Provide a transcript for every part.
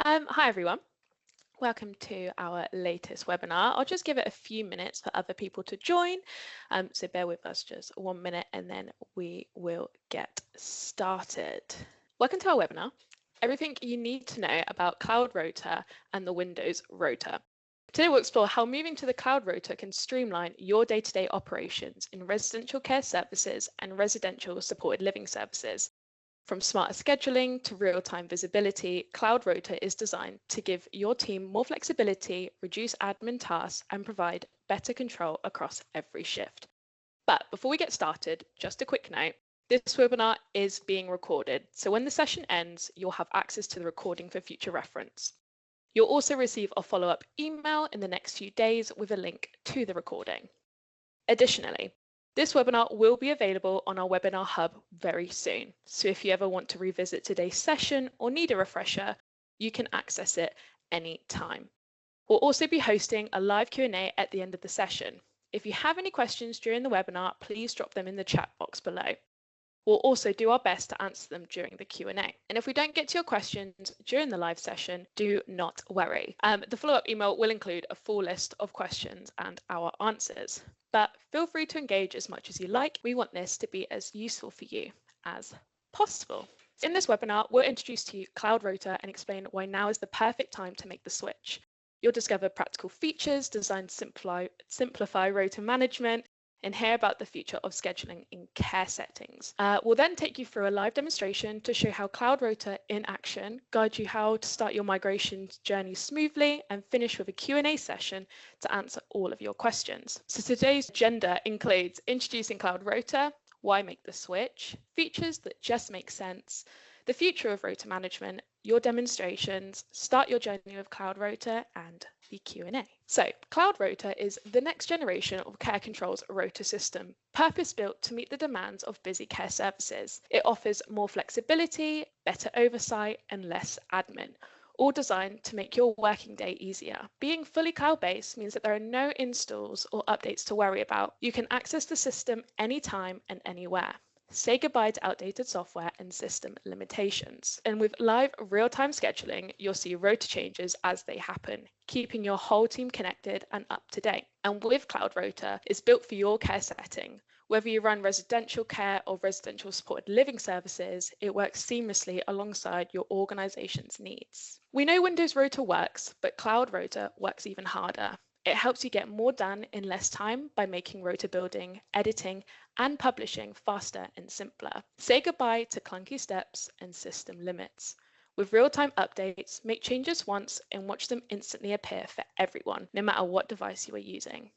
Hi everyone, welcome to our latest webinar. I'll just give it a few minutes for other people to join, so bear with us just 1 minute and then we will get started. Welcome to our webinar, everything you need to know about Cloud Rota and the Windows Rota. Today we'll explore how moving to the Cloud Rota can streamline your day-to-day operations in residential care services and residential supported living services. From smarter scheduling to real-time visibility, Cloud Rota is designed to give your team more flexibility, reduce admin tasks, and provide better control across every shift. But before we get started, just a quick note, this webinar is being recorded, so when the session ends, you'll have access to the recording for future reference. You'll also receive a follow-up email in the next few days with a link to the recording. Additionally, this webinar will be available on our webinar hub very soon. So if you ever want to revisit today's session or need a refresher, you can access it anytime. We'll also be hosting a live Q&A at the end of the session. If you have any questions during the webinar, please drop them in the chat box below. We'll also do our best to answer them during the Q&A. And if we don't get to your questions during the live session, do not worry. The follow-up email will include a full list of questions and our answers. But feel free to engage as much as you like. We want this to be as useful for you as possible. In this webinar, we'll introduce to you Cloud Rota and explain why now is the perfect time to make the switch. You'll discover practical features designed to simplify rota management, and hear about the future of scheduling in care settings. We'll then take you through a live demonstration to show how Cloud Rota in action, guide you how to start your migration journey smoothly, and finish with a Q&A session to answer all of your questions. So today's agenda includes introducing Cloud Rota, why make the switch, features that just make sense, the future of rota management, your demonstrations, start your journey with Cloud Rota, and the Q&A. So Cloud Rota is the next generation of Care Control's rota system, purpose-built to meet the demands of busy care services. It offers more flexibility, better oversight, and less admin, all designed to make your working day easier. Being fully cloud-based means that there are no installs or updates to worry about. You can access the system anytime and anywhere. Say goodbye to outdated software and system limitations. And with live real-time scheduling, you'll see rota changes as they happen, keeping your whole team connected and up to date. And with Cloud Rota, it's built for your care setting. Whether you run residential care or residential supported living services, it works seamlessly alongside your organization's needs. We know Windows Rota works, but Cloud Rota works even harder. It helps you get more done in less time by making rota building, editing, and publishing faster and simpler. Say goodbye to clunky steps and system limits. With real-time updates, make changes once and watch them instantly appear for everyone, no matter what device you are using.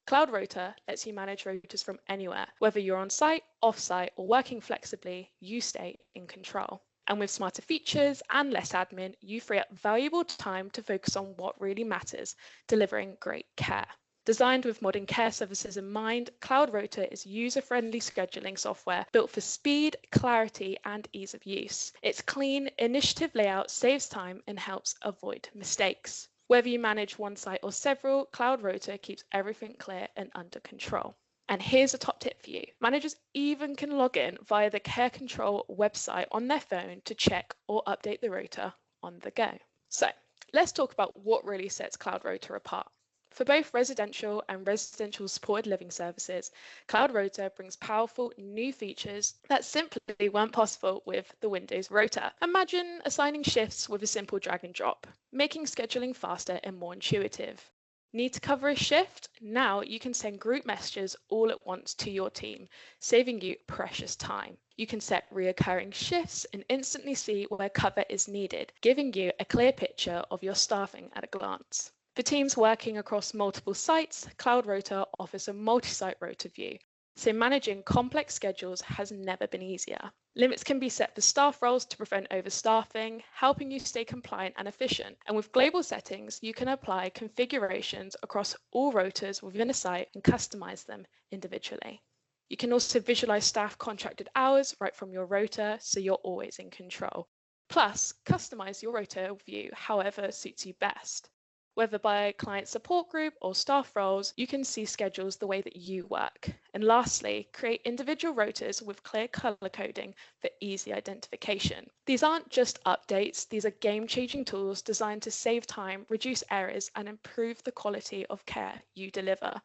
Cloud Rota lets you manage rotas from anywhere. Whether you're on site, off-site, or working flexibly, you stay in control. And with smarter features and less admin, you free up valuable time to focus on what really matters, delivering great care. Designed with modern care services in mind, Cloud Rota is user-friendly scheduling software built for speed, clarity, and ease of use. Its clean, initiative layout saves time and helps avoid mistakes. Whether you manage one site or several, Cloud Rota keeps everything clear and under control. And here's a top tip for you. Managers even can log in via the Care Control website on their phone to check or update the rota on the go. So let's talk about what really sets Cloud Rota apart. For both residential and residential supported living services, Cloud Rota brings powerful new features that simply weren't possible with the Windows Rota. Imagine assigning shifts with a simple drag and drop, making scheduling faster and more intuitive. Need to cover a shift? Now you can send group messages all at once to your team, saving you precious time. You can set reoccurring shifts and instantly see where cover is needed, giving you a clear picture of your staffing at a glance. For teams working across multiple sites, Cloud Rota offers a multi-site rota view, so managing complex schedules has never been easier. Limits can be set for staff roles to prevent overstaffing, helping you stay compliant and efficient. And with global settings, you can apply configurations across all rotas within a site and customize them individually. You can also visualize staff contracted hours right from your rota, so you're always in control. Plus, customize your rota view however suits you best. Whether by client support group or staff roles, you can see schedules the way that you work. And lastly, create individual rotas with clear color coding for easy identification. These aren't just updates, these are game-changing tools designed to save time, reduce errors, and improve the quality of care you deliver.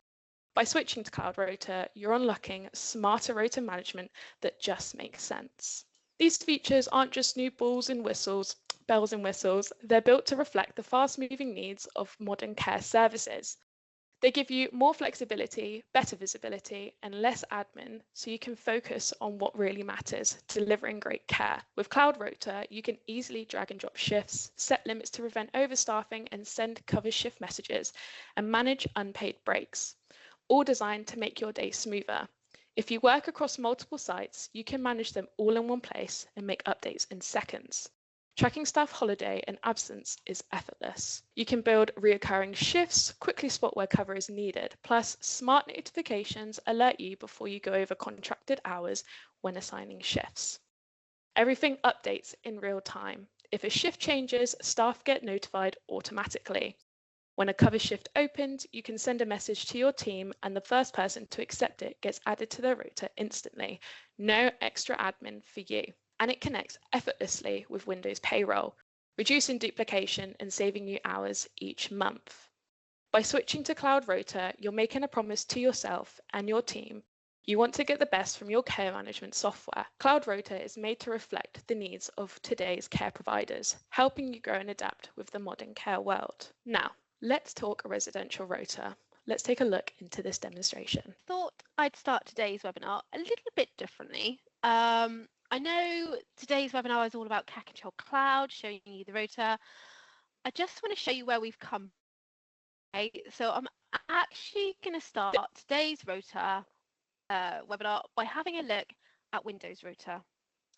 By switching to Cloud Rota, you're unlocking smarter rota management that just makes sense. These features aren't just new bells and whistles, they're built to reflect the fast-moving needs of modern care services. They give you more flexibility, better visibility, and less admin so you can focus on what really matters, delivering great care. With Cloud Rota, you can easily drag and drop shifts, set limits to prevent overstaffing, and send cover shift messages, and manage unpaid breaks, all designed to make your day smoother. If you work across multiple sites, you can manage them all in one place and make updates in seconds. Tracking staff holiday and absence is effortless. You can build reoccurring shifts, quickly spot where cover is needed, plus smart notifications alert you before you go over contracted hours when assigning shifts. Everything updates in real time. If a shift changes, staff get notified automatically. When a cover shift opens, you can send a message to your team and the first person to accept it gets added to their rota instantly. No extra admin for you. And it connects effortlessly with Windows Payroll, reducing duplication and saving you hours each month. By switching to Cloud Rota, you're making a promise to yourself and your team. You want to get the best from your care management software. Cloud Rota is made to reflect the needs of today's care providers, helping you grow and adapt with the modern care world. Now, let's talk a residential rota. Let's take a look into this demonstration. Thought I'd start today's webinar a little bit differently. I know today's webinar is all about Care Control Cloud, showing you the rota. I just want to show you where we've come. Okay, so I'm actually going to start today's rota webinar by having a look at Windows Rota.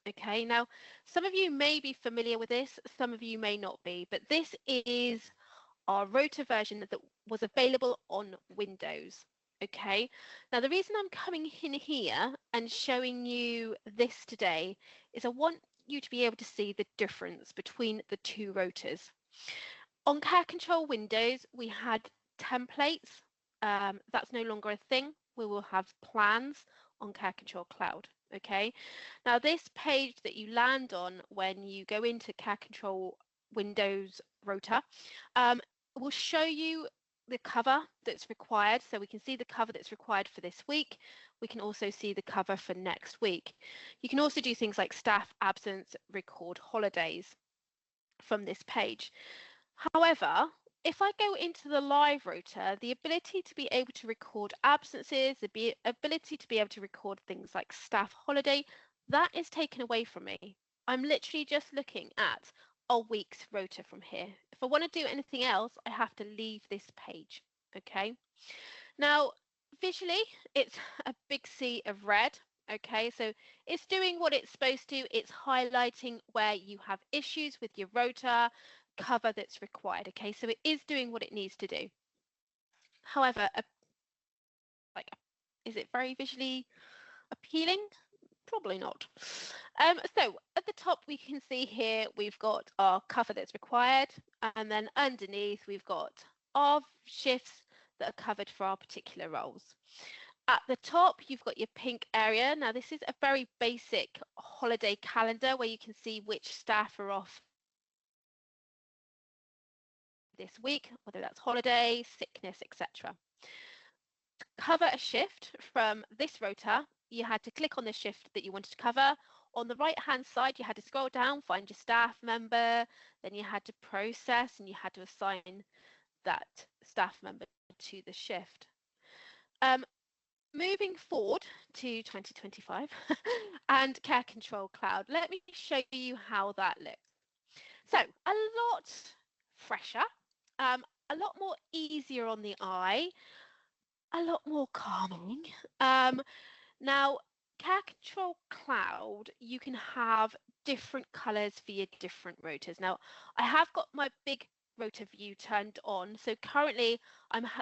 Okay, now some of you may be familiar with this, some of you may not be, but this is our Rota version that was available on Windows. Okay, now the reason I'm coming in here and showing you this today is I want you to be able to see the difference between the two rotas. On Care Control Windows, we had templates. That's no longer a thing. We will have plans on Care Control Cloud. Okay, now this page that you land on when you go into Care Control Windows Rota will show you the cover that's required. So we can see the cover that's required for this week. We can also see the cover for next week. You can also do things like staff absence, record holidays from this page. However, if I go into the live rota, the ability to be able to record absences, the ability to be able to record things like staff holiday, that is taken away from me. I'm literally just looking at a week's rota from here. If I want to do anything else, I have to leave this page. Okay. Now, visually, it's a big sea of red. Okay, so it's doing what it's supposed to. It's highlighting where you have issues with your rota cover that's required. Okay, so it is doing what it needs to do. However, is it very visually appealing? Probably not. So at the top, we can see here we've got our cover that's required, and then underneath we've got our shifts that are covered for our particular roles. At the top, you've got your pink area. Now, this is a very basic holiday calendar where you can see which staff are off this week, whether that's holiday, sickness, etc. To cover a shift from this rota, you had to click on the shift that you wanted to cover. On the right hand side, you had to scroll down, find your staff member, then you had to process and you had to assign that staff member to the shift. Moving forward to 2025 and Care Control Cloud, let me show you how that looks. So a lot fresher, a lot more easier on the eye, a lot more calming. Now, Care Control Cloud, you can have different colors for your different rotas. Now, I have got my big rota view turned on. So currently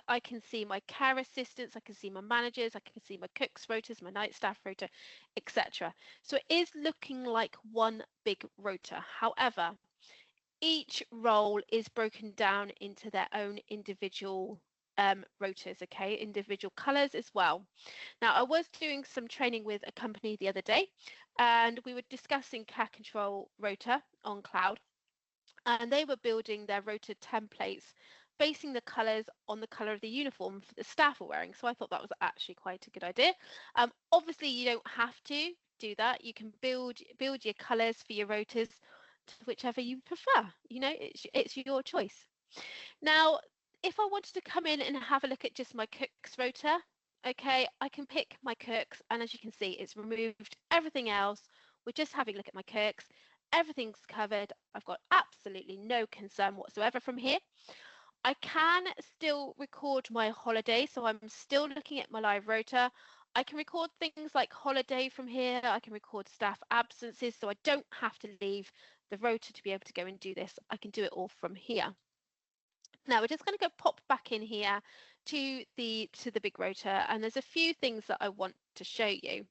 I can see my care assistants, I can see my managers, I can see my cooks rotas, my night staff rota, etc. So it is looking like one big rota. However, each role is broken down into their own individual rotas, okay, individual colours as well. Now, I was doing some training with a company the other day, and we were discussing cat control rota on cloud, and they were building their rota templates basing the colours on the colour of the uniform the staff are wearing. So I thought that was actually quite a good idea. Obviously, you don't have to do that. You can build your colours for your rotas to whichever you prefer. You know, it's your choice. Now, if I wanted to come in and have a look at just my cook's rota, okay, I can pick my cooks, and as you can see, it's removed everything else. We're just having a look at my cooks. Everything's covered. I've got absolutely no concern whatsoever from here. I can still record my holiday, so I'm still looking at my live rota. I can record things like holiday from here. I can record staff absences, so I don't have to leave the rota to be able to go and do this. I can do it all from here. Now we're just going to go pop back in here to the big rota, and there's a few things that I want to show you.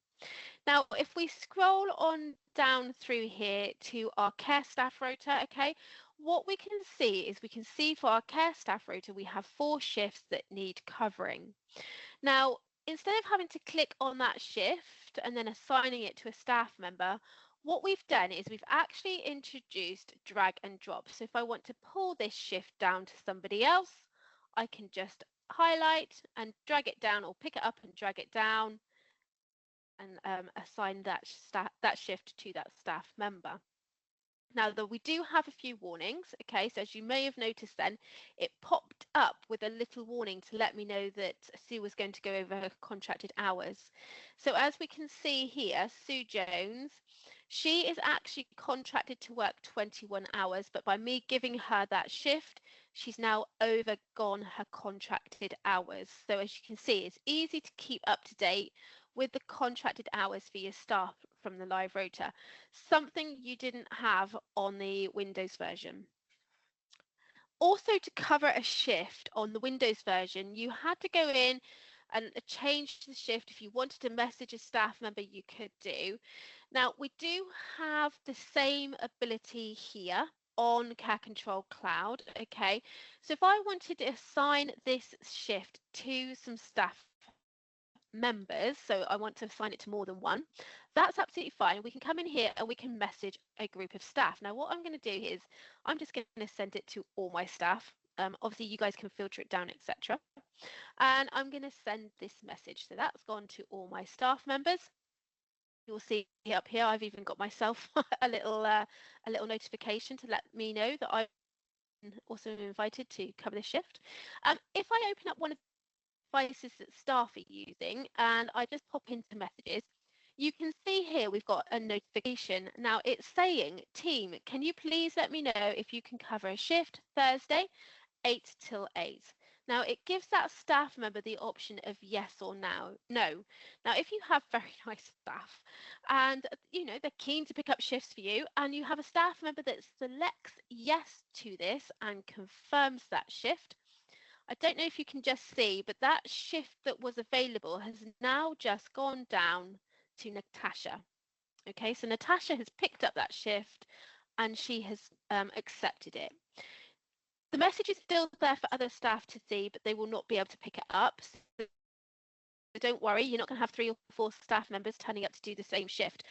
Now, if we scroll on down through here to our care staff rota, okay, what we can see is we can see for our care staff rota, we have 4 shifts that need covering. Now, instead of having to click on that shift and then assigning it to a staff member, what we've done is we've actually introduced drag and drop. So if I want to pull this shift down to somebody else, I can just highlight and drag it down, or pick it up and drag it down, and assign that shift to that staff member. Now, though, we do have a few warnings, okay, so as you may have noticed then, it popped up with a little warning to let me know that Sue was going to go over her contracted hours. So as we can see here, Sue Jones, she is actually contracted to work 21 hours, but by me giving her that shift, she's now overgone her contracted hours. So as you can see, it's easy to keep up to date with the contracted hours for your staff from the live rota, something you didn't have on the Windows version. Also, to cover a shift on the Windows version, you had to go in and change the shift. If you wanted to message a staff member, you could do. Now, we do have the same ability here on Care Control Cloud, okay? So if I wanted to assign this shift to some staff members, so I want to assign it to more than one, that's absolutely fine. We can come in here and we can message a group of staff. Now, what I'm going to do is I'm just going to send it to all my staff. Obviously, you guys can filter it down, etc. And I'm going to send this message. So that's gone to all my staff members. You'll see up here, I've even got myself a little notification to let me know that I've also invited to cover this shift. If I open up one of the devices that staff are using and I just pop into messages, you can see here we've got a notification. Now it's saying, team, can you please let me know if you can cover a shift Thursday 8 till 8. Now it gives that staff member the option of yes or no. Now if you have very nice staff and you know they're keen to pick up shifts for you, and you have a staff member that selects yes to this and confirms that shift, I don't know if you can just see, but that shift that was available has now just gone down to Natasha. Okay, so Natasha has picked up that shift and she has accepted it. The message is still there for other staff to see, but they will not be able to pick it up. So don't worry, you're not going to have 3 or 4 staff members turning up to do the same shift.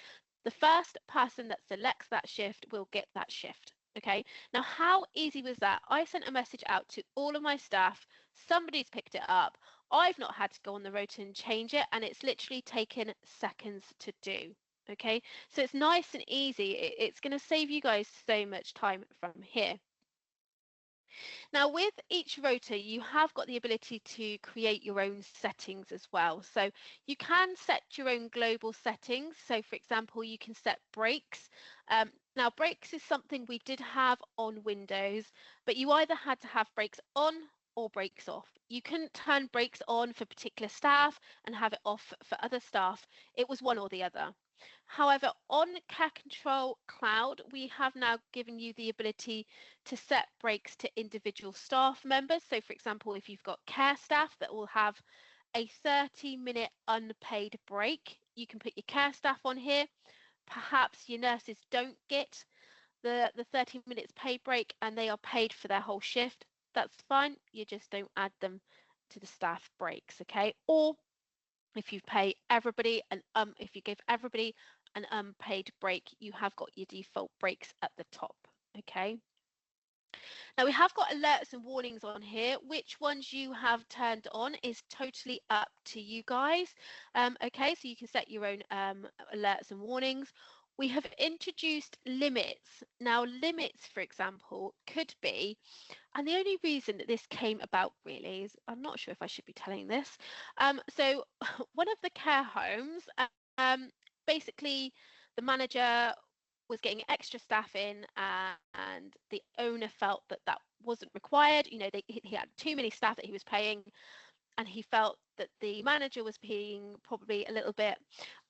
The first person that selects that shift will get that shift. Okay, now how easy was that? I sent a message out to all of my staff, somebody's picked it up. I've not had to go on the rota and change it, and it's literally taken seconds to do. Okay, so it's nice and easy. It's going to save you guys so much time from here. Now, with each rota, you have got the ability to create your own settings as well. So you can set your own global settings. So for example, you can set breaks. Now, breaks is something we did have on Windows, but you either had to have breaks on or breaks off. You couldn't turn breaks on for particular staff and have it off for other staff. It was one or the other. However, on Care Control Cloud, we have now given you the ability to set breaks to individual staff members. So for example, if you've got care staff that will have a 30-minute unpaid break, you can put your care staff on here. Perhaps your nurses don't get the 30 minutes paid break and they are paid for their whole shift, that's fine. You just don't add them to the staff breaks, okay? Or if you pay everybody and if you give everybody an unpaid break, you have got your default breaks at the top, okay? Now we have got alerts and warnings on here. Which ones you have turned on is totally up to you guys. Okay, so you can set your own alerts and warnings. We have introduced limits. Now limits, for example, could be, and the only reason that this came about really is, I'm not sure if I should be telling this. So one of the care homes, basically the manager was getting extra staff in, and the owner felt that that wasn't required. You know, he had too many staff that he was paying, and he felt that the manager was being probably a little bit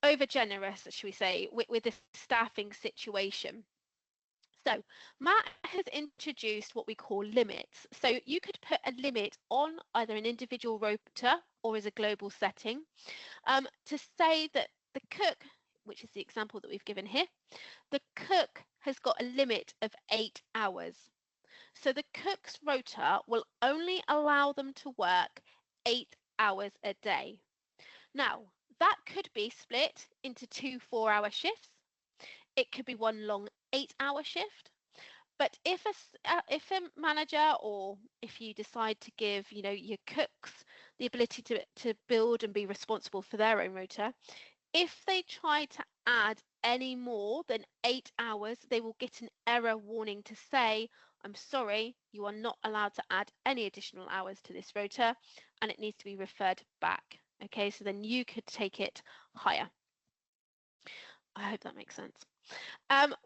over generous, should we say, with this staffing situation. So Matt has introduced what we call limits. So you could put a limit on either an individual rota or as a global setting, to say that the cook, which is the example that we've given here, the cook has got a limit of 8 hours. So the cook's rota will only allow them to work 8 hours a day. Now, that could be split into 2 4-hour shifts. It could be one long 8-hour shift. But if a manager, or if you decide to give, you know, your cooks the ability to build and be responsible for their own rota, if they try to add any more than 8 hours, they will get an error warning to say, I'm sorry, you are not allowed to add any additional hours to this rota, and it needs to be referred back. Okay, so then you could take it higher. I hope that makes sense.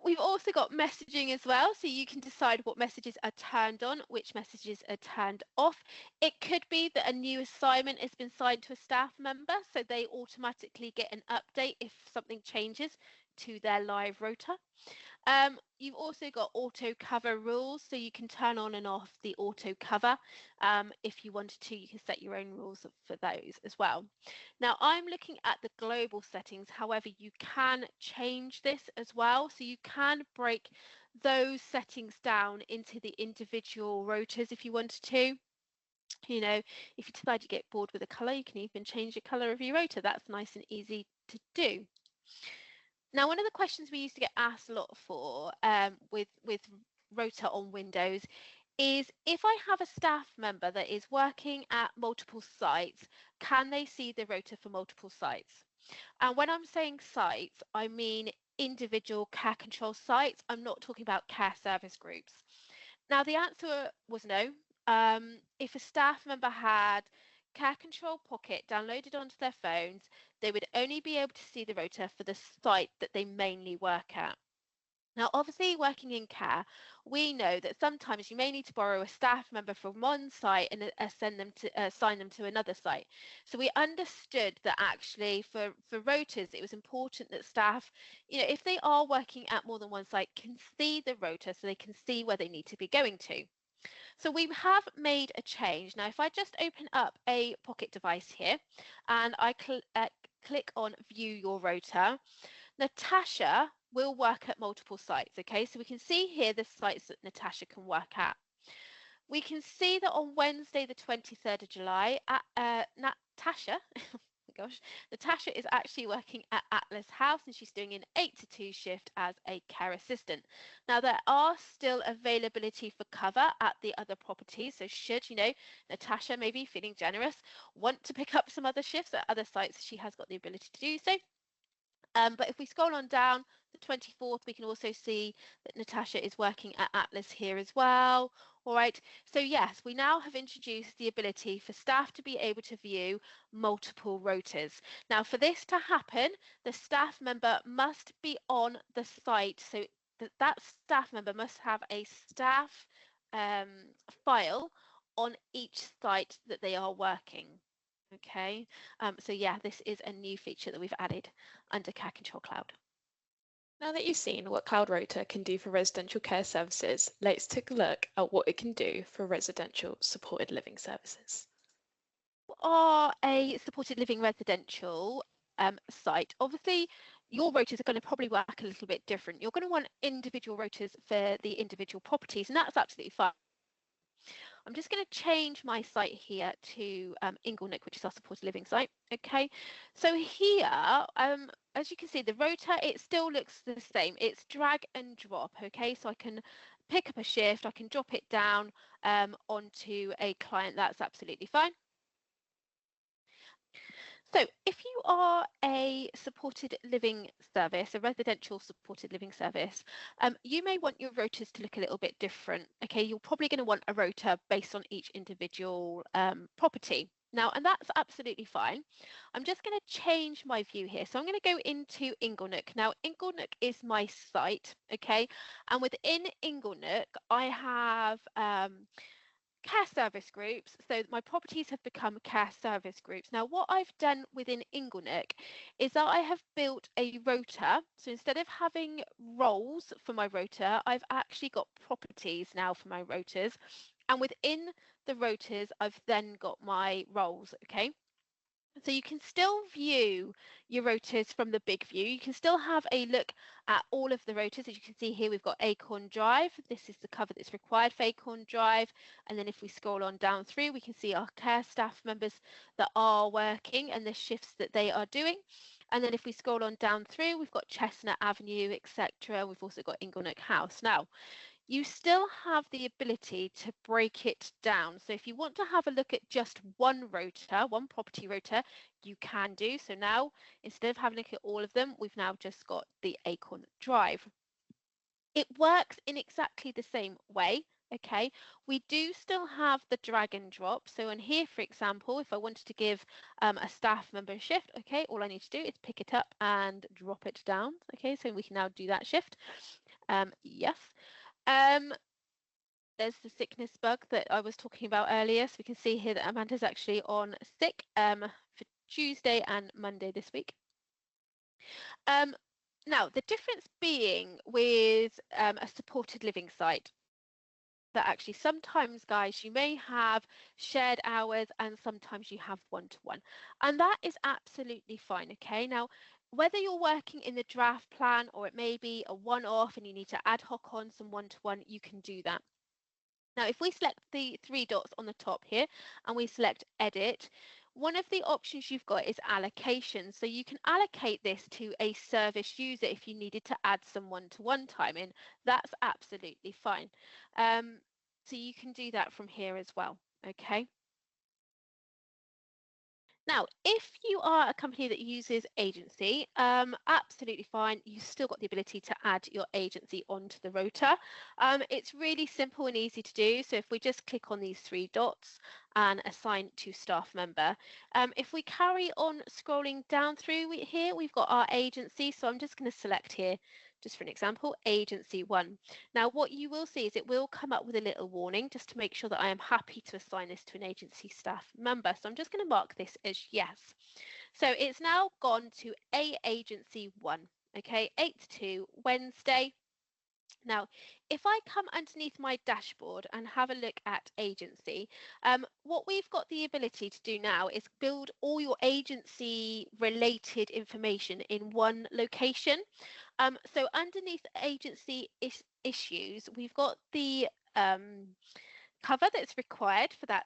We've also got messaging as well, so you can decide what messages are turned on, which messages are turned off. It could be that a new assignment has been signed to a staff member, so they automatically get an update if something changes to their live rota. You've also got auto cover rules, so you can turn on and off the auto cover. If you wanted to, you can set your own rules for those as well. Now I'm looking at the global settings, however, you can change this as well. So you can break those settings down into the individual rotas if you wanted to. You know, if you decide to get bored with a colour, you can even change the colour of your rota. That's nice and easy to do. Now, one of the questions we used to get asked a lot for with Rota on Windows is, if I have a staff member that is working at multiple sites, can they see the rota for multiple sites? And when I'm saying sites, I mean individual care control sites. I'm not talking about care service groups. Now, the answer was no. If a staff member had Care Control Pocket downloaded onto their phones, they would only be able to see the rota for the site that they mainly work at. Now, obviously, working in care, we know that sometimes you may need to borrow a staff member from one site and assign them to another site. So we understood that actually for rotas, it was important that staff, you know, if they are working at more than one site, can see the rota so they can see where they need to be going to. So we have made a change. Now, if I just open up a Pocket device here and I click on View Your Rota, Natasha will work at multiple sites, okay? So we can see here the sites that Natasha can work at. We can see that on Wednesday, the 23rd of July, Natasha, oh my gosh, Natasha is actually working at Atlas House, and she's doing an 8 to 2 shift as a care assistant. Now, there are still availability for cover at the other properties. So should, you know, Natasha, maybe feeling generous, want to pick up some other shifts at other sites, she has got the ability to do so. But if we scroll on down, the 24th, we can also see that Natasha is working at Atlas here as well. All right, so yes, we now have introduced the ability for staff to be able to view multiple rotas. Now, for this to happen, the staff member must be on the site. So that staff member must have a staff file on each site that they are working. Okay, so yeah, this is a new feature that we've added under Care Control Cloud. Now that you've seen what Cloud Rota can do for residential care services, let's take a look at what it can do for residential supported living services. Are a supported living residential site, obviously your rotas are going to probably work a little bit different. You're going to want individual rotas for the individual properties, and that's absolutely fine. I'm just going to change my site here to Inglenook, which is our supported living site. Okay, so here, as you can see, the rota, it still looks the same. It's drag and drop. Okay, so I can pick up a shift, I can drop it down onto a client. That's absolutely fine. So if you are a supported living service, a residential supported living service, you may want your rotas to look a little bit different. Okay, you're probably going to want a rota based on each individual property. Now, and that's absolutely fine. I'm just going to change my view here. So I'm going to go into Inglenook. Now, Inglenook is my site, okay? And within Inglenook, I have care service groups. So my properties have become care service groups. Now, what I've done within Inglenook is that I have built a rota. So instead of having roles for my rota, I've actually got properties now for my rotas. And within the rotas, I've then got my roles, okay? So you can still view your rotas from the big view. You can still have a look at all of the rotas. As you can see here, we've got Acorn Drive. This is the cover that's required for Acorn Drive. And then if we scroll on down through, we can see our care staff members that are working and the shifts that they are doing. And then if we scroll on down through, we've got Chestnut Avenue, etc. We've also got Inglenook House. Now, you still have the ability to break it down. So if you want to have a look at just one rota, one property rota, you can do. So now, instead of having a look at all of them, we've now just got the Acorn Drive. It works in exactly the same way. Okay, we do still have the drag and drop. So on here, for example, if I wanted to give a staff member a shift, okay, all I need to do is pick it up and drop it down. Okay, so we can now do that shift. Yes. Um, there's the sickness bug that I was talking about earlier. So we can see here that Amanda's actually on sick for Tuesday and Monday this week. Now, the difference being with a supported living site, that actually sometimes, guys, you may have shared hours and sometimes you have one-to-one. And that is absolutely fine, okay? Now, whether you're working in the draft plan or it may be a one-off and you need to ad hoc on some one-to-one, you can do that. Now, if we select the three dots on the top here and we select edit, one of the options you've got is allocation. So you can allocate this to a service user if you needed to add some one-to-one time in. That's absolutely fine. So you can do that from here as well. Okay. Now, if you are a company that uses agency, absolutely fine. You've still got the ability to add your agency onto the rota. It's really simple and easy to do. So if we just click on these three dots and assign to staff member, if we carry on scrolling down through here, we've got our agency. So I'm just going to select here, just for an example, agency 1. Now, what you will see is it will come up with a little warning just to make sure that I am happy to assign this to an agency staff member. So I'm just going to mark this as yes. So it's now gone to a agency 1, okay, 8 to 2, Wednesday. Now, if I come underneath my dashboard and have a look at agency, what we've got the ability to do now is build all your agency related information in one location. So underneath agency issues, we've got the cover that's required for that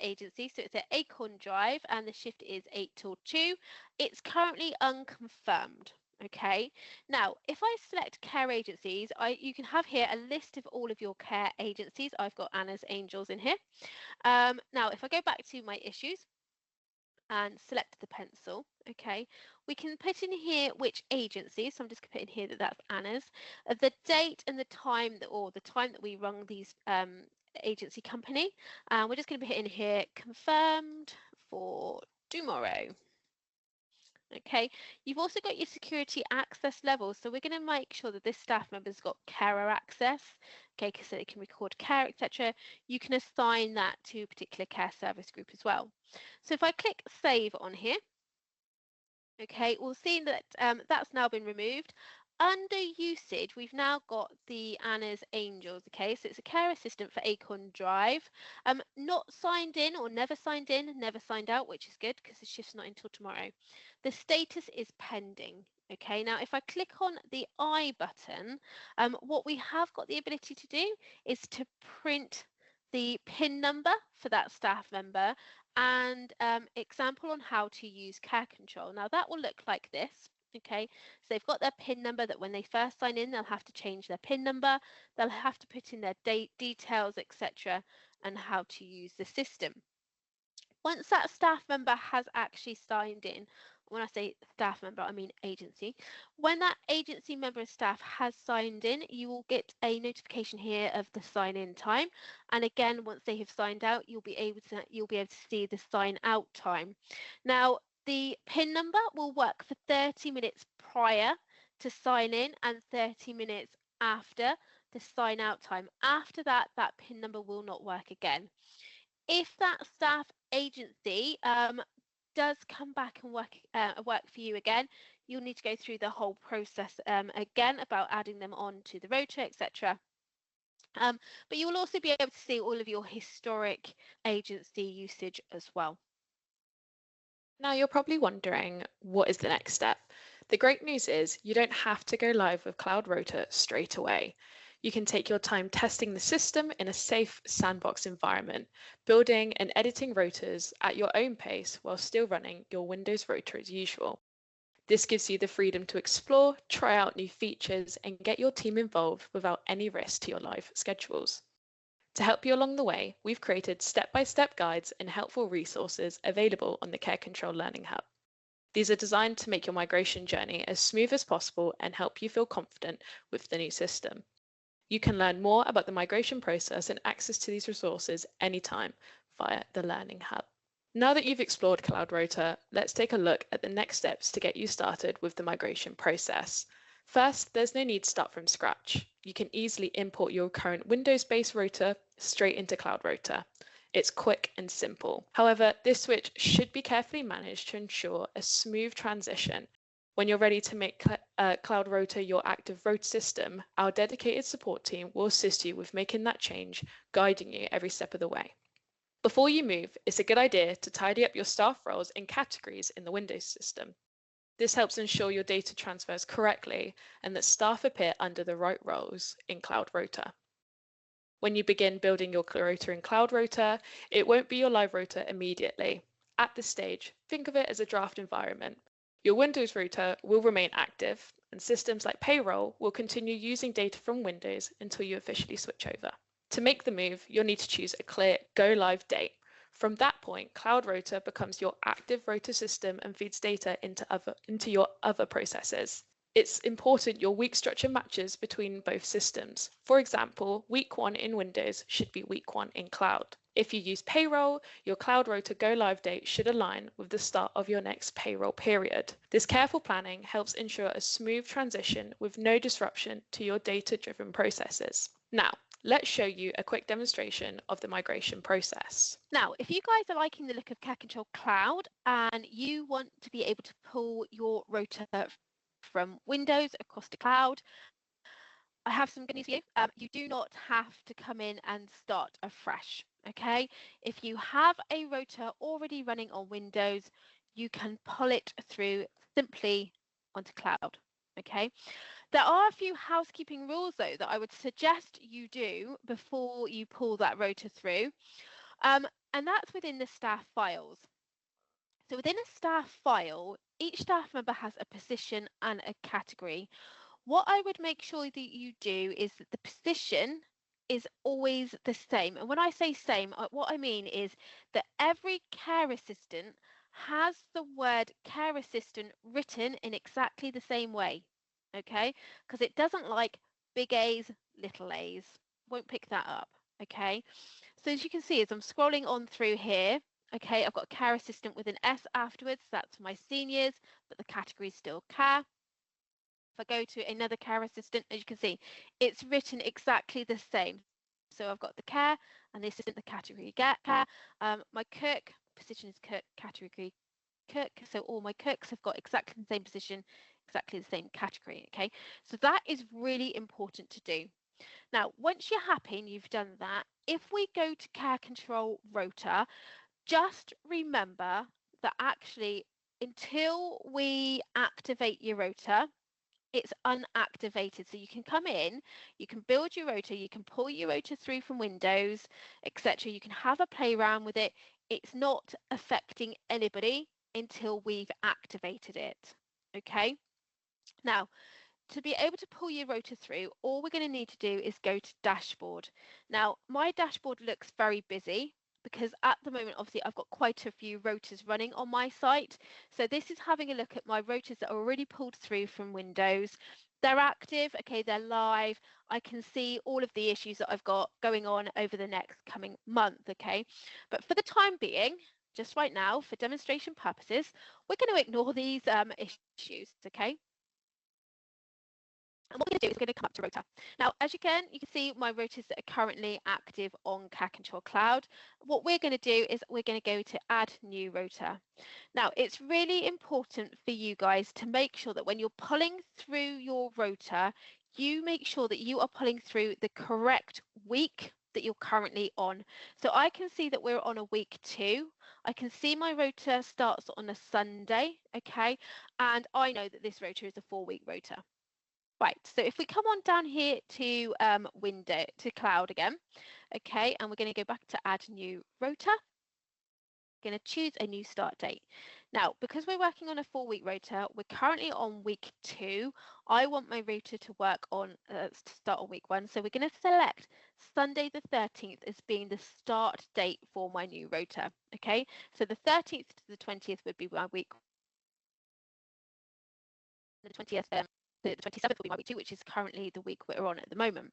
agency. So it's at Acorn Drive and the shift is 8 till 2. It's currently unconfirmed. Okay, now if I select care agencies, you can have here a list of all of your care agencies. I've got Anna's Angels in here. Now if I go back to my issues and select the pencil, okay, we can put in here which agency. So I'm just going to put in here that that's Anna's, the date and the time that, or the time that we rung these agency company. We're just going to put in here confirmed for tomorrow. Okay, you've also got your security access levels. So we're going to make sure that this staff member's got carer access, okay, so they can record care, etc. You can assign that to a particular care service group as well. So if I click save on here, okay, we'll see that that's now been removed. under usage, we've now got the Anna's Angels. Okay, so it's a care assistant for Acorn Drive. Not signed in or never signed in, never signed out, which is good because the shift's not until tomorrow. The status is pending. Okay, now if I click on the I button, what we have got the ability to do is to print the PIN number for that staff member and example on how to use care control. Now that will look like this. Okay, so they've got their PIN number that when they first sign in, they'll have to change their PIN number, they'll have to put in their date, details, etc., and how to use the system. Once that staff member has actually signed in, when I say staff member, I mean agency. When that agency member of staff has signed in, you will get a notification here of the sign in time. And again, once they have signed out, you'll be able to see the sign out time. Now, the PIN number will work for 30 minutes prior to sign in and 30 minutes after the sign out time. After that, that PIN number will not work again. If that staff agency does come back and work for you again, you'll need to go through the whole process again about adding them on to the rota, etc. But you will also be able to see all of your historic agency usage as well. Now you're probably wondering, what is the next step? The great news is you don't have to go live with Cloud Rota straight away. You can take your time testing the system in a safe sandbox environment, building and editing rotas at your own pace while still running your Windows rota as usual. This gives you the freedom to explore, try out new features, and get your team involved without any risk to your live schedules. To help you along the way, we've created step-by-step guides and helpful resources available on the Care Control Learning Hub. These are designed to make your migration journey as smooth as possible and help you feel confident with the new system. You can learn more about the migration process and access to these resources anytime via the Learning Hub. Now that you've explored Cloud Rota, let's take a look at the next steps to get you started with the migration process. First, there's no need to start from scratch. You can easily import your current Windows-based rota straight into Cloud Rota. It's quick and simple. However, this switch should be carefully managed to ensure a smooth transition. When you're ready to make Cloud Rota your active rota system, our dedicated support team will assist you with making that change, guiding you every step of the way. Before you move, it's a good idea to tidy up your staff roles and categories in the Windows system. This helps ensure your data transfers correctly and that staff appear under the right roles in Cloud Rota. When you begin building your rota in Cloud Rota, it won't be your live rota immediately. At this stage, think of it as a draft environment. Your Windows rota will remain active, and systems like payroll will continue using data from Windows until you officially switch over. To make the move, you'll need to choose a clear go live date. From that point, Cloud Rota becomes your active rota system and feeds data into your other processes. It's important your week structure matches between both systems. For example, week 1 in Windows should be week 1 in Cloud. If you use payroll, your Cloud Rota go live date should align with the start of your next payroll period. This careful planning helps ensure a smooth transition with no disruption to your data-driven processes. Now, let's show you a quick demonstration of the migration process. Now, if you guys are liking the look of Care Control Cloud and you want to be able to pull your rota from Windows across to Cloud, I have some good news for you. You do not have to come in and start afresh. Okay, if you have a rota already running on Windows, you can pull it through simply onto Cloud. Okay, there are a few housekeeping rules though that I would suggest you do before you pull that rota through, and that's within the staff files. So within a staff file, each staff member has a position and a category. What I would make sure that you do is that the position is always the same. And when I say same, what I mean is that every care assistant has the word care assistant written in exactly the same way. Okay, because it doesn't like big A's, little A's. Won't pick that up. Okay, so as you can see, as I'm scrolling on through here, okay, I've got a care assistant with an S afterwards. That's for my seniors, but the category is still care. If I go to another care assistant, as you can see, it's written exactly the same. So I've got the care and the assistant, the category get care. My cook position is cook, category cook. So all my cooks have got exactly the same position exactly the same category. Okay, so that is really important to do. Now, once you're happy and you've done that, if we go to Care Control Rota, just remember that actually until we activate your rota, it's unactivated. So you can come in, you can build your rota, you can pull your rota through from Windows, etc. You can have a play around with it. It's not affecting anybody until we've activated it. Okay. Now, to be able to pull your rota through, all we're going to need to do is go to dashboard. Now, my dashboard looks very busy because at the moment, obviously, I've got quite a few rotas running on my site. So this is having a look at my rotas that are already pulled through from Windows. They're active, okay, they're live. I can see all of the issues that I've got going on over the next coming month, okay? But for the time being, just right now, for demonstration purposes, we're going to ignore these issues, okay? And what we're going to do is we're going to come up to Rota. Now, as you can see my rotas that are currently active on Cat Control Cloud. What we're going to do is we're going to go to Add New Rota. Now, it's really important for you guys to make sure that when you're pulling through your rota, you make sure that you are pulling through the correct week that you're currently on. So I can see that we're on a week 2. I can see my rota starts on a Sunday, okay? And I know that this rota is a 4-week rota. Right, so if we come on down here to window to cloud again, okay, and we're going to go back to add new rota, going to choose a new start date. Now, because we're working on a 4-week rota, we're currently on week 2. I want my rota to work on to start on week 1, so we're going to select Sunday the 13th as being the start date for my new rota. Okay, so the 13th to the 20th would be my week. The 20th, the 27th will be my week 2, which is currently the week we're on at the moment.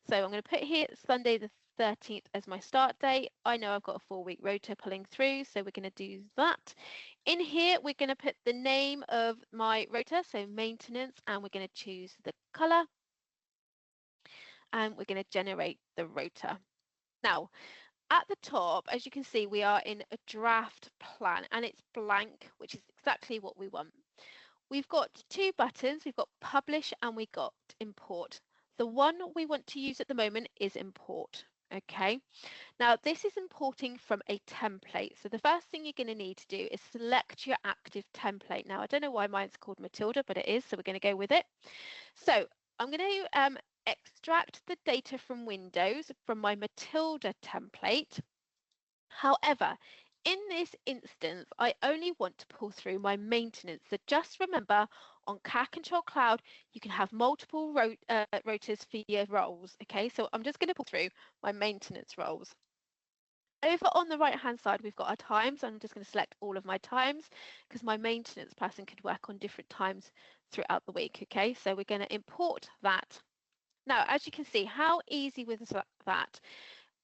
So I'm going to put here Sunday the 13th as my start date. I know I've got a 4-week rota pulling through, so we're going to do that. In here, we're going to put the name of my rota, so maintenance, and we're going to choose the color, and we're going to generate the rota. Now, at the top, as you can see, we are in a draft plan, and it's blank, which is exactly what we want. We've got 2 buttons. We've got publish and we've got import. The one we want to use at the moment is import. Okay, now this is importing from a template. So the first thing you're going to need to do is select your active template. Now I don't know why mine's called Matilda, but it is, so we're going to go with it. So I'm going to extract the data from Windows from my Matilda template. However, in this instance, I only want to pull through my maintenance. So just remember, on Cat Control Cloud, you can have multiple rotas for your roles. Okay, so I'm just going to pull through my maintenance roles. Over on the right-hand side, we've got our times. I'm just going to select all of my times because my maintenance person could work on different times throughout the week. Okay, so we're going to import that. Now, as you can see, how easy was that?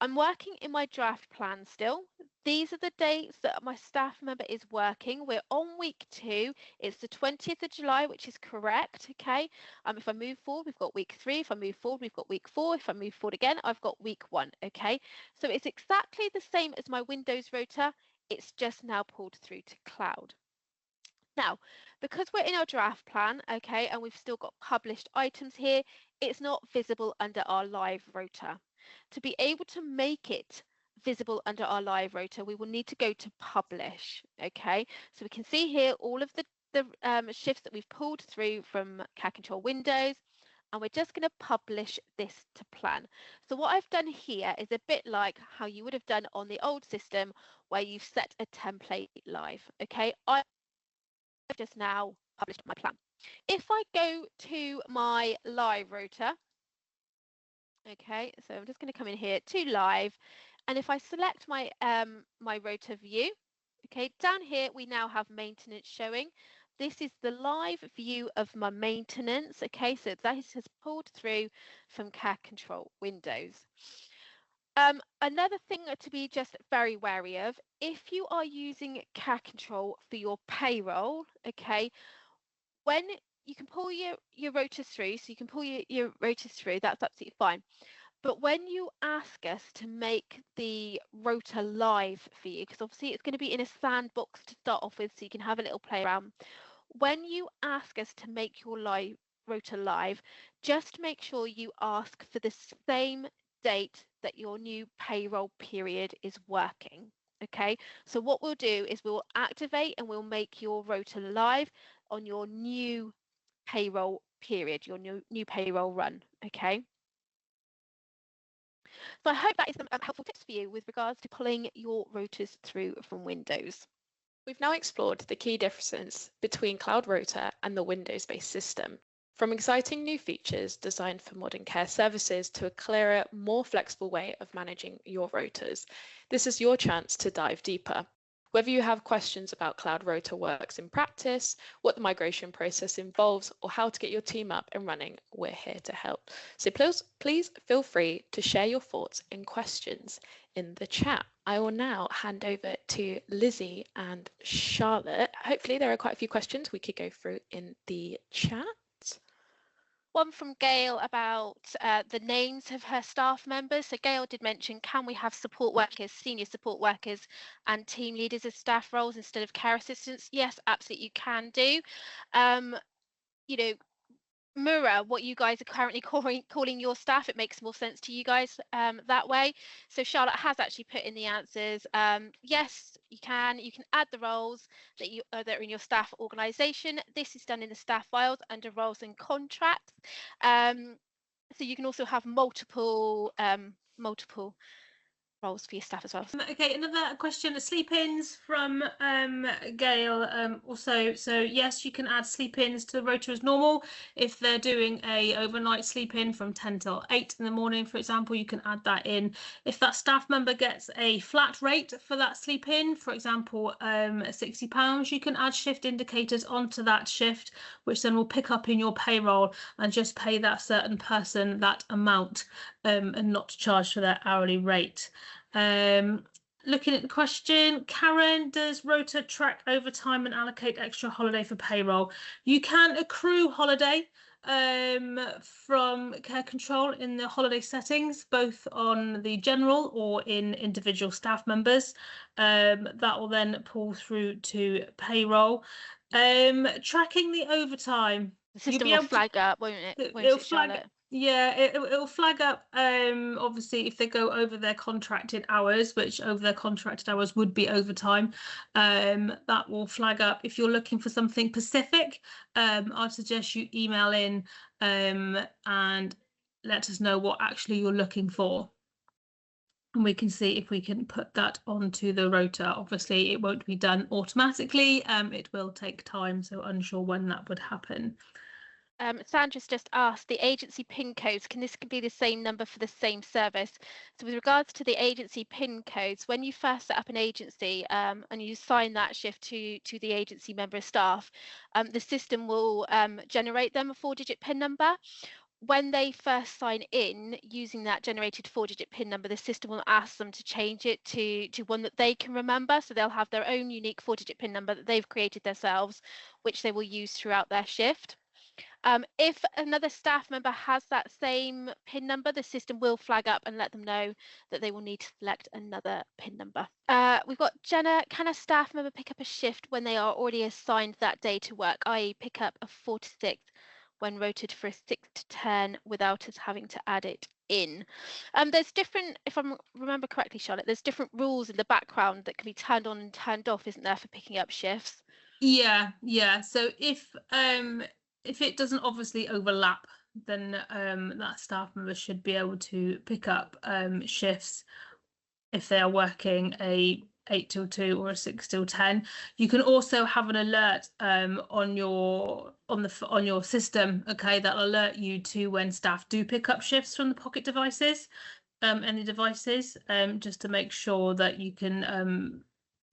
I'm working in my draft plan still. These are the dates that my staff member is working. We're on week 2. It's the 20th of July, which is correct. Okay. If I move forward, we've got week 3. If I move forward, we've got week 4. If I move forward again, I've got week 1. Okay. So it's exactly the same as my Windows rota. It's just now pulled through to cloud. Now, because we're in our draft plan, okay, and we've still got published items here, it's not visible under our live rota. To be able to make it visible under our live rota, we will need to go to publish, okay? So we can see here all of the shifts that we've pulled through from Cat Control Windows, and we're just going to publish this to plan. So what I've done here is a bit like how you would have done on the old system where you've set a template live, okay? I've just now published my plan. If I go to my live rota, okay, so I'm just going to come in here to live, and if I select my my rota view, okay, down here we now have maintenance showing. This is the live view of my maintenance, okay, so that has pulled through from Cat Control Windows. Another thing to be just very wary of, if you are using Cat Control for your payroll, okay, when you can pull your rotas through, so you can pull your rotas through, that's absolutely fine. But when you ask us to make the rota live for you, because obviously it's going to be in a sandbox to start off with, so you can have a little play around. when you ask us to make your live rota live, just make sure you ask for the same date that your new payroll period is working. Okay, so what we'll do is we'll activate and we'll make your rota live on your new payroll period, your new payroll run. Okay. So I hope that is some helpful tips for you with regards to pulling your rotas through from Windows. We've now explored the key differences between Cloud Rota and the Windows-based system, from exciting new features designed for modern care services to a clearer, more flexible way of managing your rotas. This is your chance to dive deeper. Whether you have questions about Cloud Rota works in practice, what the migration process involves, or how to get your team up and running, we're here to help. So please feel free to share your thoughts and questions in the chat. I will now hand over to Lizzie and Charlotte. Hopefully there are quite a few questions we could go through in the chat. One from Gail about the names of her staff members. So Gail did mention, can we have support workers, senior support workers and team leaders as staff roles instead of care assistants? Yes, absolutely you can do. You know, mirror what you guys are currently calling your staff. It makes more sense to you guys that way. So Charlotte has actually put in the answers. Yes, you can add the roles that that are in your staff organization. This is done in the staff files under roles and contracts. So you can also have multiple roles for your staff as well. Okay, another question, sleep-ins from Gail. Also, so yes, you can add sleep-ins to the rota as normal. If they're doing a overnight sleep-in from 10 till 8 in the morning, for example, you can add that in. If that staff member gets a flat rate for that sleep-in, for example, £60, you can add shift indicators onto that shift, which then will pick up in your payroll and just pay that certain person that amount and not charge for their hourly rate. Looking at the question, Karen, does Rota track overtime and allocate extra holiday for payroll? You can accrue holiday from care control in the holiday settings, both on the general or in individual staff members. That will then pull through to payroll. Tracking the overtime. The system will flag up, won't it? Won't it, Charlotte? Yeah, it'll flag up obviously if they go over their contracted hours, which over their contracted hours would be overtime. That will flag up. If you're looking for something specific, I'd suggest you email in and let us know what actually you're looking for. And we can see if we can put that onto the rota. Obviously, it won't be done automatically. It will take time, so unsure when that would happen. Sandra's just asked, the agency PIN codes, can this be the same number for the same service? So with regards to the agency PIN codes, when you first set up an agency and you assign that shift to the agency member of staff, the system will generate them a 4-digit PIN number. When they first sign in using that generated 4-digit PIN number, the system will ask them to change it to one that they can remember. So they'll have their own unique 4-digit PIN number that they've created themselves, which they will use throughout their shift. If another staff member has that same PIN number, the system will flag up and let them know that they will need to select another PIN number. We've got Jenna, can a staff member pick up a shift when they are already assigned that day to work, i.e. pick up a 4 to 6 when rotated for a 6 to 10 without us having to add it in? There's different, if I remember correctly, Charlotte, there's different rules in the background that can be turned on and turned off, isn't there, for picking up shifts? Yeah. So if it doesn't obviously overlap, then that staff member should be able to pick up shifts if they are working a 8 till 2 or a 6 till 10. You can also have an alert on your system, okay, that'll alert you to when staff do pick up shifts from the pocket devices, any devices, just to make sure that you can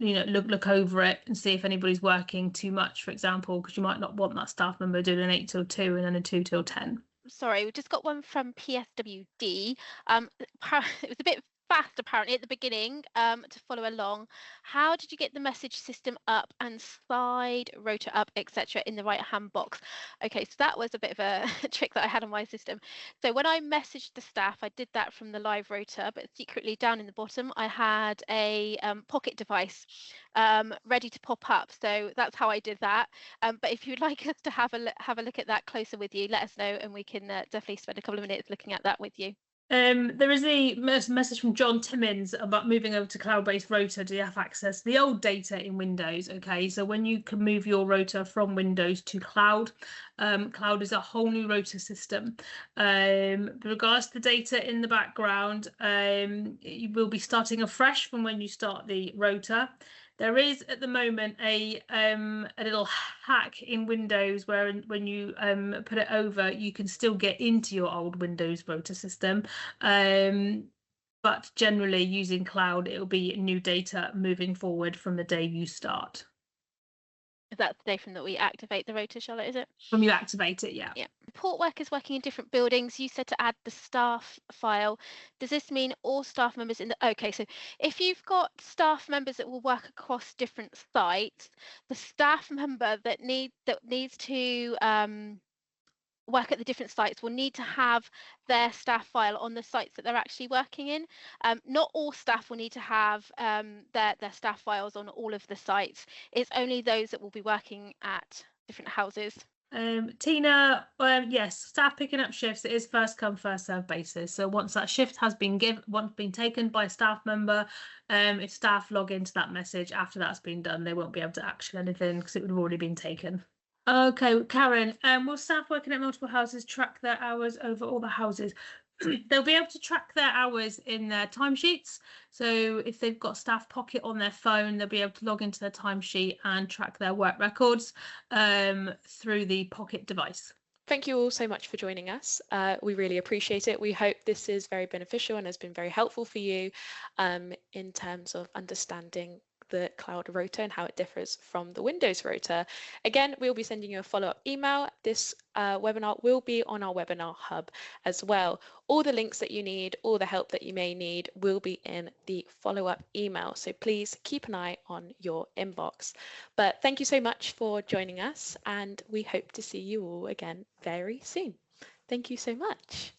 look over it and see if anybody's working too much, for example, because you might not want that staff member doing an 8 till 2 and then a 2 till 10. Sorry, we just got one from PSWD. It was a bit fast apparently at the beginning to follow along. How did you get the message system up and slide Rota up, etc. in the right hand box? Okay, so that was a bit of a trick that I had on my system. So when I messaged the staff, I did that from the live Rota, but secretly down in the bottom I had a pocket device ready to pop up. So that's how I did that. But if you'd like us to have a look at that closer with you, let us know and we can definitely spend a couple of minutes looking at that with you. There is a message from John Timmins about moving over to cloud-based Rota. Do you have access to the old data in Windows? Okay, so when you can move your Rota from Windows to cloud, cloud is a whole new Rota system. With regards to the data in the background, you will be starting afresh from when you start the Rota. There is at the moment a little hack in Windows where when you put it over, you can still get into your old Windows Rota system. But generally using cloud, it'll be new data moving forward from the day you start. Is that the day from that we activate the Rota, Charlotte, is it? From you activate it, yeah. Yeah. Support workers working in different buildings. You said to add the staff file. Does this mean all staff members in the... Okay, so if you've got staff members that will work across different sites, the staff member that needs to work at the different sites will need to have their staff file on the sites that they're actually working in. Not all staff will need to have their staff files on all of the sites. It's only those that will be working at different houses. Tina, yes, staff picking up shifts, it is first come, first served basis. So once that shift has been taken by a staff member, if staff log into that message after that's been done, they won't be able to action anything because it would have already been taken. Okay, Karen, will staff working at multiple houses track their hours over all the houses? They'll be able to track their hours in their timesheets. So if they've got Staff Pocket on their phone, they'll be able to log into their timesheet and track their work records through the Pocket device. Thank you all so much for joining us. We really appreciate it. We hope this is very beneficial and has been very helpful for you in terms of understanding the cloud Rota and how it differs from the Windows Rota. Again, we'll be sending you a follow-up email. This webinar will be on our webinar hub as well. All the links that you need, all the help that you may need will be in the follow-up email. So please keep an eye on your inbox. But thank you so much for joining us, and we hope to see you all again very soon. Thank you so much.